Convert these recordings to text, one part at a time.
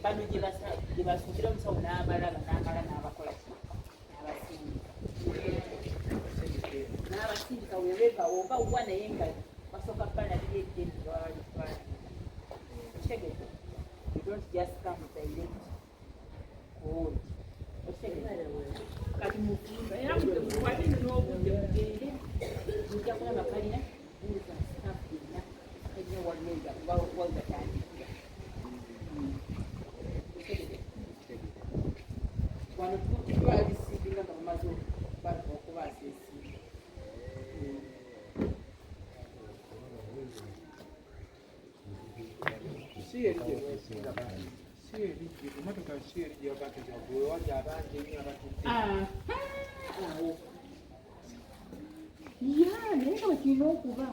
bano gye basuubira omusawo n'abalaba n'abakola n'abasindika webeva oba wa naye nga basooka bbana biri eddembe bawalitwala okitegedde you don't just come direct cold okitegedde kati mufumba era mukwate n'obudde mugende mujja kulaba kalina buuza staff yenna kalina wamenga wagatandikira wano twalisinga nga bamaze okubaasa ensimbi naye nga bwekirina okuba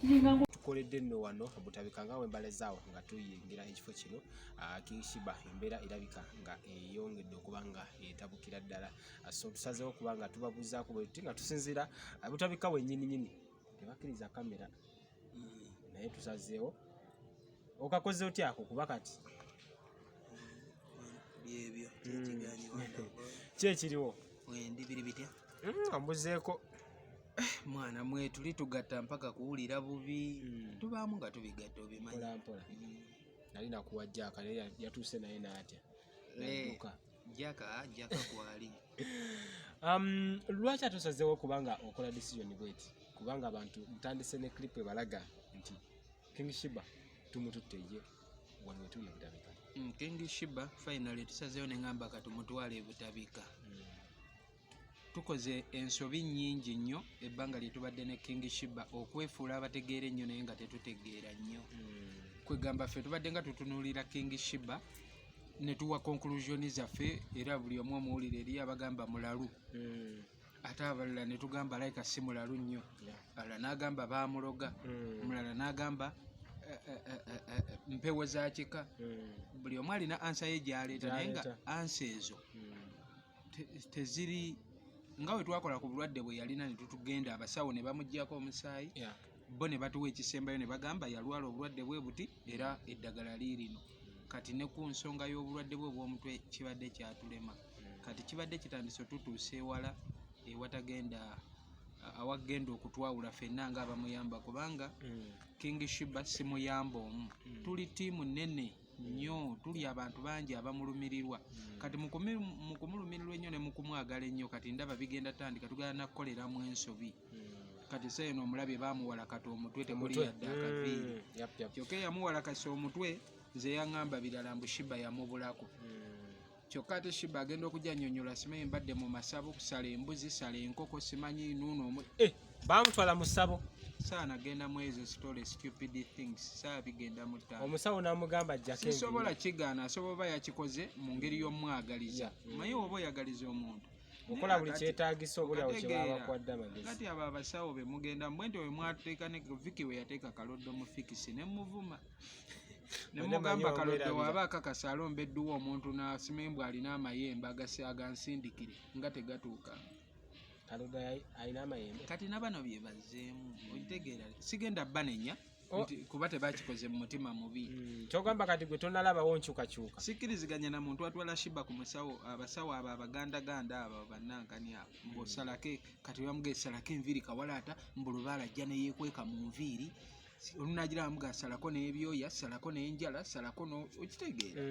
kiringa tukoledde nno wano Butabika nga wembalezaawo nga tuyingira ekifo kino Sheebah embeera erabika nga eyongedde okuba nga etabukira ddala, so tusazeewo okuba nga tubabuuzaako bwe tuti nga tusinziira Butabika wennyini tebakkiriza kamera naye tusazeewo okakoze otya ako kuba kati byebyo ki ekiriwo wendi biri bitya ambuzeeko mwana mwe tuli tugatta mpaka kuwulira bubi tubaamu nga tubigatta obimanyi mpola nali nakuwa jaka naye yatuuse naye n'atya jaka kwali lwaki atusazeewo kubanga okola decision bweti kubanga abantu mutandise ne clip ebalaga nti Sheebah tumututte ye wano wetuli Butabika Sheebah finally tusazeewo ne ngamba katumutwale Butabika tukoze ensobi nnyingi nnyo ebbanga lye tubadde ne Sheebah okwefuula abategeera ennyo naye nga tetutegeera nnyo kwegamba ffe tubadde nga tutunuulira Sheebah ne tuwa conclusion zaffe era buli omu omuwulire eri abagamba mulalu ate abalala ne tugamba like si mulalu nnyo alala n'agamba baamuloga omulala n'agamba mpewo za kika buli omu alina ansa ye gy'aleeta naye nga ansa ezo teziri nga we twakola ku bulwadde bwe yalina ne tutugenda abasawo ne bamuggyako omusaayi bo ne batuwa ekisembayo ne bagamba yalwala obulwadde bwe buti era eddagala liirino kati ne ku nsonga y'obulwadde bwe bw'omutwe kibadde kyatulema kati kibadde kitandise tutuuse ewala ewatagenda awagenda okutwawula ffenna nga abamuyamba kubanga Sheebah si muyamba omu tuli ttiimu nnene nnyo tuli abantu bangi abamulumirirwa kati mu kumulumirirwa ennyo ne mu kumwagala ennyo kati ndaba bigenda tandika tugenda nakukoleramu ensobi kati seeno omulabye baamuwalakata omutwe tekuli yadde akaviiri kyokka yamuwalakasa omutwe nze yaŋŋamba birala mbu Sheebah yamubulako kyokka ate Sheebah agenda okujja nnyonnyola simanyi mbadde mu masabo kusala embuzi sala enkoko simanyi nuuno baamutwala mu ssabo saana genda mu ezo story stupid things saa bigenda mu ttaano omusawo n'amugamba jjako sisobola kigaana asobola oba yakikoze mu ngeri y'omwagaliza maye oba oyagaliza omuntu okola buli kyetaagisa obulyawo kye baba bakwadde amagezi kati abo abasawo be mugenda mbwenti we mwateeka ne Viki we yateeka kaloddo mu fikisi ne muvuma ne mugamba kaloddo waaba akakasa alombeddwa omuntu n'asimenbwe alina amayembe agansindikire nga tegatuuka kaloddo alina amayembe kati nabano bye bazzeemu okitegeera sigenda banenya kuba tebakikoze mu mutima mubi kyogamba kati gwe tonalabawo nkyukakyuka sikkiriziganya na muntu atwala Sheebah ku musawo abasawo abo abagandaganda abo bannankani abo mb'osalake kati bamugee salako enviiri kawalaata mbulubaala ajja ne yeekweka mu nviiri olunagira bamuga salako n'ebyoya salako n'enjala salako okitegeera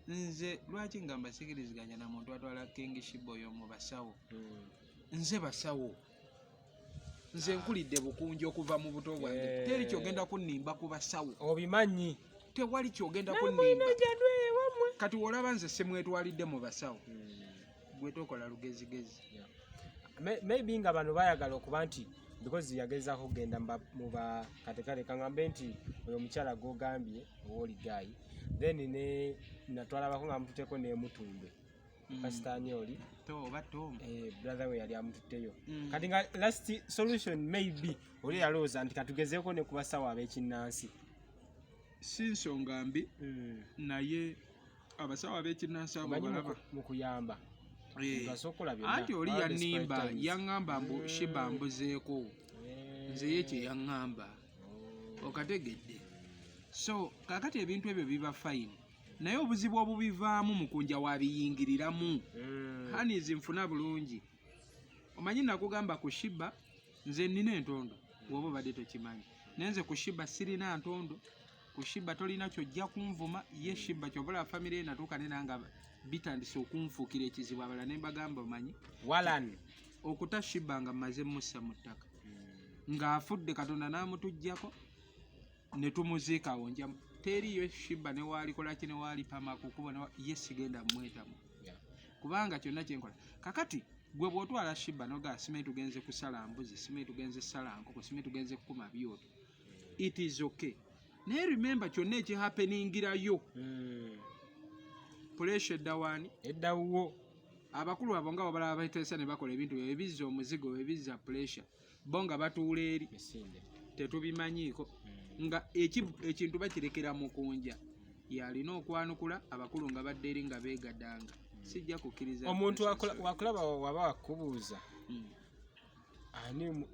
nze lwaki nga mbasikkiriziganya na muntu atwala Sheebah oyo mu basawo nze basawo nze nkulidde bukunji okuva mu buto bwange teri kyogenda kunnimba ku basawo obimanyi tewali kyogenda kunnimba kati olaba nze semwetwalidde mu basawo gwe tokola lugezigezi maybe nga bano bayagala okuba nti because yagezaako kugenda mu bakatekale kaŋŋambe nti oyo omukyala gw'ogambye owooligayi then ne natwalabako nga mututteko n'emutumbe kasitaani oli oba Tom brother we yali amututteyo kati nga last solution maybe oli yalowooza nti katugezeeko ne ku basawo ab'ekinnansi si nsonga mbi naye abasawo ab'ekinnansi abo balaba mu kuyamba anti oli yanimba yaŋŋamba mbu Sheebah mbuzeeko nze ye kye yaŋŋamba okategedde so kakati ebintu ebyo biba fine naye obuzibu obubivaamu mukunja wabiyingiriramu. Hanizi nfuna bulungi. Omanyi nakugamba ku Sheebah nze nina entondo woba obadde tokimanyi. Nenze ku Sheebah sirina ntondo. Ku Sheebah tolina kyojja kunvuma ye Sheebah kyobala famire natuuka nenanga bitandise okunfuukira ekizibu abala ne mbagamba omanyi Walan okuta Sheebah nga mmaze mussa mu ttaka ng'afudde Katonda n'amutuggyako ne tumuziika awo njamu teriyo Sheebah ne waalikola ki ne waalipama kukubona ye sigenda mwetamu kubanga kyonna kyenkola kakati gwe bw'otwala Sheebah noga sime tugenze kusala mbuzi sime tugenze sala nkoko sime tugenze kukuma byoto it is okay. Naye remember kyonna ekihappeningirayo pressure eddawani eddawo abakulu abo nga balaba bayiteesa ne bakola ebintu ebizza omuzigo ebizza pressure bo nga batuula eri tetubimanyiiko nga ekintu bakirekera mukunja yalina okwanukula abakulu nga badde eri nga beegaddanga sijja kukkiriza omuntu wakulaba waba wakubuuza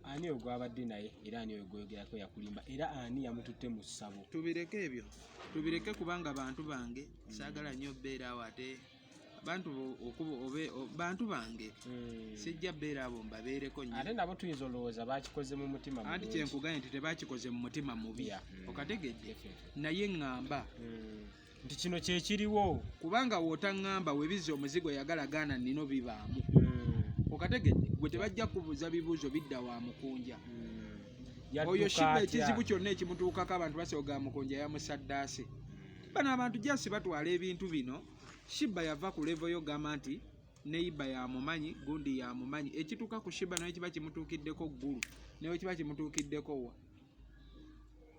ani ogwabadde naye era ani ogwogerako yakulimba era ani yamututte mu ssabo. Tubireke ebyo tubireke kubanga bantu bange saagala nnyo bbeera awo ate bantu bange sijja bbeera abo mbabeereko nnyo ate nabo tuyinza olowooza bakikoze mu mutima mubi anti kyenkuganye nti tebakikoze mu mutima mubi okategedde naye ŋŋamba nti kino kyekiriwo kubanga wootaŋŋamba webizza omuzigo yagalagaana nnino bibaamu okategedde gwe tebajja kubuuza bibuuzo bidda wa mukunja oyo Sheebah ekizibu kyonna ekimutuukako abantu basoga mukunja yamusaddaase bano abantu jasi batwala ebintu bino Sheebah yava ku level yo gamba nti neiba yamumanyi gundi yamumanyi ekituuka ku Sheebah naye kiba kimutuukiddeko ggulu naye kiba kimutuukiddeko wa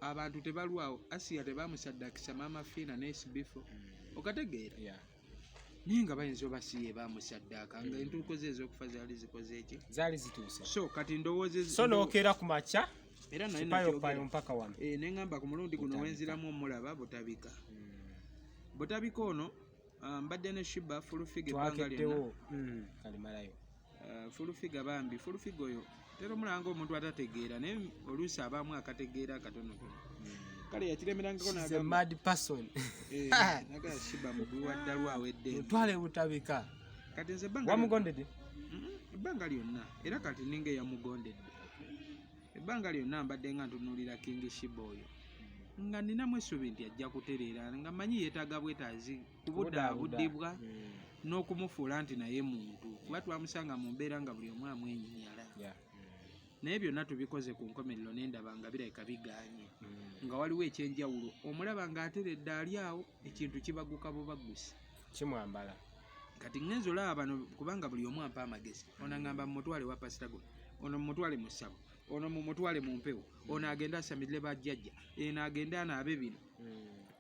abantu tebalwawo Asiya tebamusaddakisa maama Fiina ne Sibifo okategeera naye nga bayinza obasiye bamusaddaaka nga entuuko ze ez'okufa zaali zikoze eki zaali zituuse so kati ndowooze so nookeera ku makya era naye mpaka wano neŋŋamba ku mulundi guno wenziramu omulaba Butabika Butabika ono mbadde ne Sheebah fulufiga ebbanga lyonna kalimalayo fulufiga bambi fulufiga oyo tera omulanga omuntu atategeera naye oluusi abamu akategeera akatonotono kale yakiremerangako mad person nagala Sheebah mugwi wa ddalu awedde mutwale Butabika kati nze wamugondedde ebbanga lyonna era kati ninga eyamugondedde ebbanga lyonna mbadde nga ntunuulira King Sheebah oyo nga ninamu essuubi nti ajja kutereera nga manyi yeetaaga bwetaazi kubudaabudibwa n'okumufuula nti naye muntu kuba twamusanga mu mbeera nga buli omu amwenyinyala naye byonna tubikoze ku nkomerero n'endaba nga birabika bigaanye nga waliwo ekyenjawulo omulaba ng'ateredde ali awo ekintu kibaguka bubaggusi kimwambala kati ngenzi olaba bano kubanga buli omu ampa amagezi ono aŋŋamba mumutwale wa pasita guno ono mumutwale mu ssabo ono mumutwale mu mpewo ono agenda asamirire bajjajja eno agende anaabe bino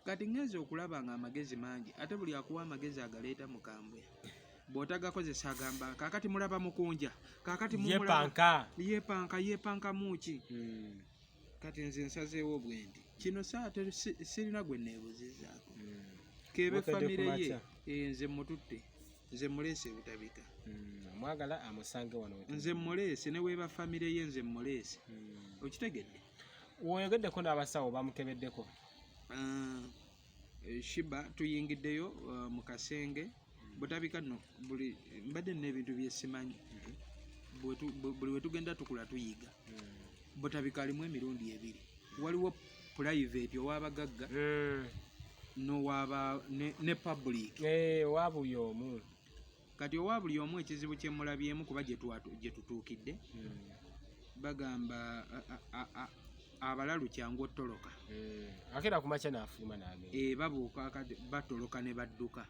kati ngenzi okulaba nga amagezi mangi ate buli akuwa amagezi agaleeta mukambwe bw'otagakozesa agamba kaakati mulaba mukunja kaakati yeepanka muki kati nze nsazeewo bwe nti kino saate sirina gwe neebuzizaako kebe famire ye nze mututte nze muleese Butabika mwagala amusange wano nze muleese ne weeba famire ye nze muleese okitegedde woyogeddeko n'abasawo bamukebeddeko Sheebah tuyingiddeyo mu kasenge Butabika no buli mbadde n'ebintu byesimanyi buli wetugenda tukula tuyiga Butabika alimu emirundi ebiri waliwo private ow'abagagga n'owaba ne public owa buli omu kati owa buli omu ekizibu kye mulabyemu kuba gye tutuukidde bagamba abalalu kyangu ottoloka akeera ku makya n'afuluma n'agenda babuuka batoloka ne badduka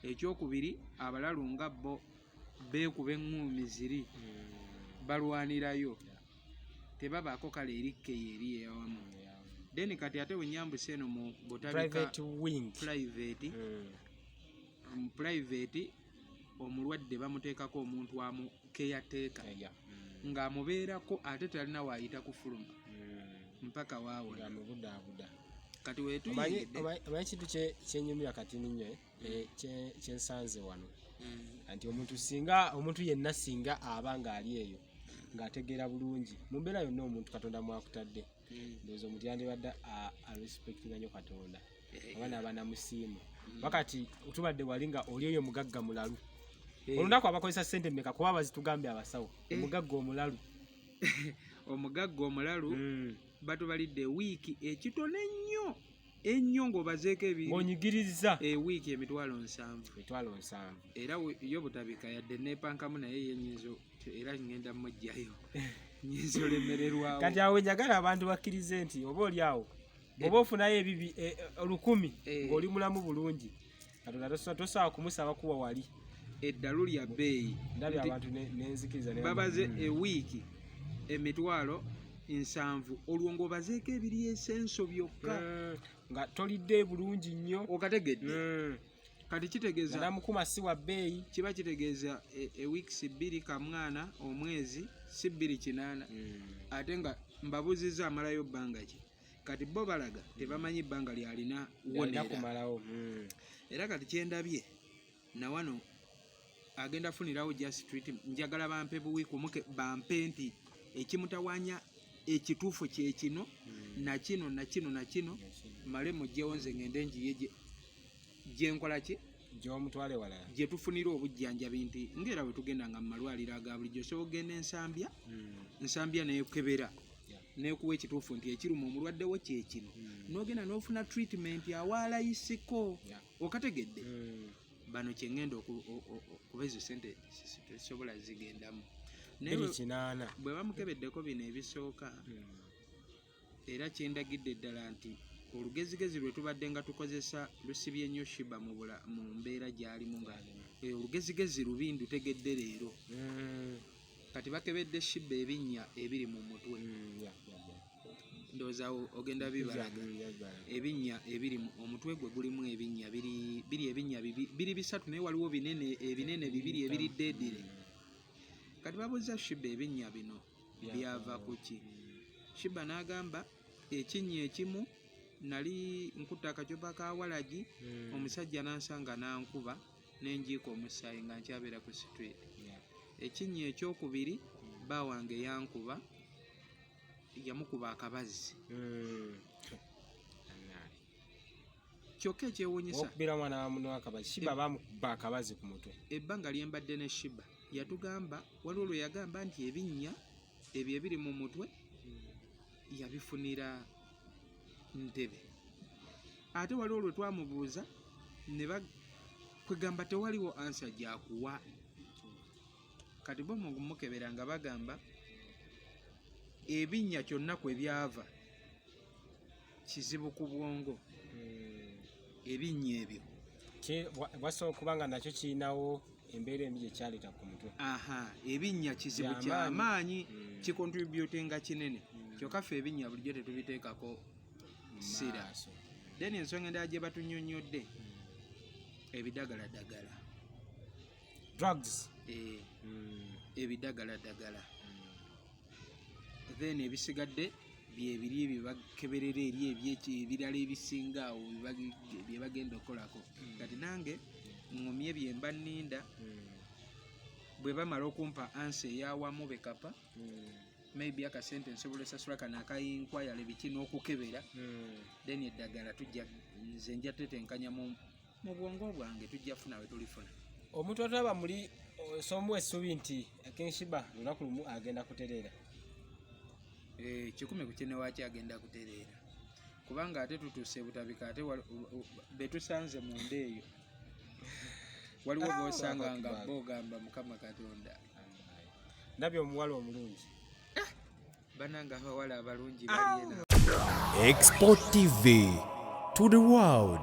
ekyokubiri abalalu nga bo beekuba eŋŋuumi ziri balwanirayo tebabaako kale erikkeyo eri eyawamu then kati ate wenyambuse eno mu Butabika private omulwadde bamuteekako omuntu amu keyateeka ng'amubeerako ate talina waayita kufuluma mpaka waawula kati wetuyingidde omanyi kintu kyenyumira kati ninyo kyensanze wano nti omuntu yenna singa aba ng'ali eyo ng'ategeera bulungi mu mbeera yonna omuntu Katonda mwakutadde ndowooza omuntu yandibadde arespectinga nnyo Katonda abaana banamusiimu wakati tubadde wali nga oli eyo mugagga mulalu olunaku abakozesa ssente mmeka kuba bazitugambe abasawo omugagga omulalu omugagga omulalu batubalidde wiiki ekitone ennyo ng'obazeeko ng'onyigiriza wiiki emitwalo 7 era yo Butabika yadde neepankamu naye yenyinzo era ngenda mmujjayo nyinza olemererwawo kati awo njagala abantu bakkirize nti oba oli awo oba ofunayo ebibi 1000 ng'oli mulamu bulungi katonda tosobola kumusaba kuwa wali eddalu lya bbeeyi ndabye abantu nenzikiriza babaze ewiiki emitwalo 7 olwo ng'obazeeko ebiri esenso byokka nga tolidde bulungi nnyo okategedde kati kitegeeza namukuma si wa bbeeyi kiba kitegeeza ewiikisi 2 kamwana omwezi si 2 ate nga mbabuzizza amalayo bbanga ki kati bo balaga tebamanyi bbanga lyalina kumalawo era kati kyendabye nawano agenda funirawo just treat njagala bampe buwiiki bampe nti ekimutawanya ekituufu kyekino nakino male mujjewo nze ngende njiye gyenkola ki gy'omutwale walala gye tufunira obujjanjabi nti ng'era bwe tugenda nga mu malwaliro aga bulijjo osobola ogenda ensambya neekebera neekuwa ekituufu nti ekiruma omulwadde wo kyekino n'ogenda n'ofuna treatment awaalayisiko okategedde bano kyengenda okuba ezo sente tezisobola zigendamu bwe bamukebeddeko bino ebisooka era kyendagidde ddala nti olugezigezi lwe tubadde nga tukozesa lusibye nnyo Sheebah mu mbeera gy'alimu nga olugezigezi lubi ndutegedde leero kati bakebedde Sheebah ebinnya ebiri mu mutwe ndowooza ogenda bibalaga ebinnya ebiri omutwe gwe gulimu ebinnya biri ebinnya biri 3 naye waliwo ebinene 2 ebiri deedire kati babuuza Sheebah ebinnya bino byava ku ki Sheebah n'agamba ekinnya ekimu nali nkuta akacupa ka walagi omusajja nansanga nankuba nenjiika omusaayi nga nkyabeera ku street ekinnya ekyokubiri bawange yankuba yamukuba akabazi kyokka ekyewuunyisa Sheebah bamukuba akabazi ku mutwe ebbanga lyembadde ne Sheebah yatugamba waliwo lwe yagamba nti ebinnya ebyo ebiri mu mutwe yabifunira Ntebe ate waliwo lwe twamubuuza ne kwegamba tewaliwo ansa gyakuwa kati bo mukebera nga bagamba ebinnya kyonna kwe byava kizibu ku bwongo ebinnya ebyo wasobola okuba nga nakyo kirinawo embeera embi gyekyaleeta ku mutwe ebinnya kizibu kyamaanyi kikontributinga kinene kyokka ffe ebinnya bulijjo tetubiteekako sira then ensonga endala gye batunyonyodde ebidagaladagala drugs ebidagaladagala then ebisigadde byebiri ebyo bakeberera eri ebirala ebisinga awo bye bagenda okukolako kati nange ngomye byemba nninda bwe bamala okumpa ansi eyawamu bekapa maybe akasente nsobola esasula kana akayinkwayala biki n'okukebera then eddagala tujja nze nja tetenkanya mu bwongo bwange tujja funa we tulifuna omuntu ataba muli somu essubi nti Sheebah lunaku lumu agenda kutereera 100 ku kine waaki agenda kutereera kubanga ate tutuuse Butabika ate betusanze mu nda eyo waliwo bosanga nga bogamba Mukama Katonda ndabye omuwala omulungi bananga abawala abalungi bali ena Export TV to the world.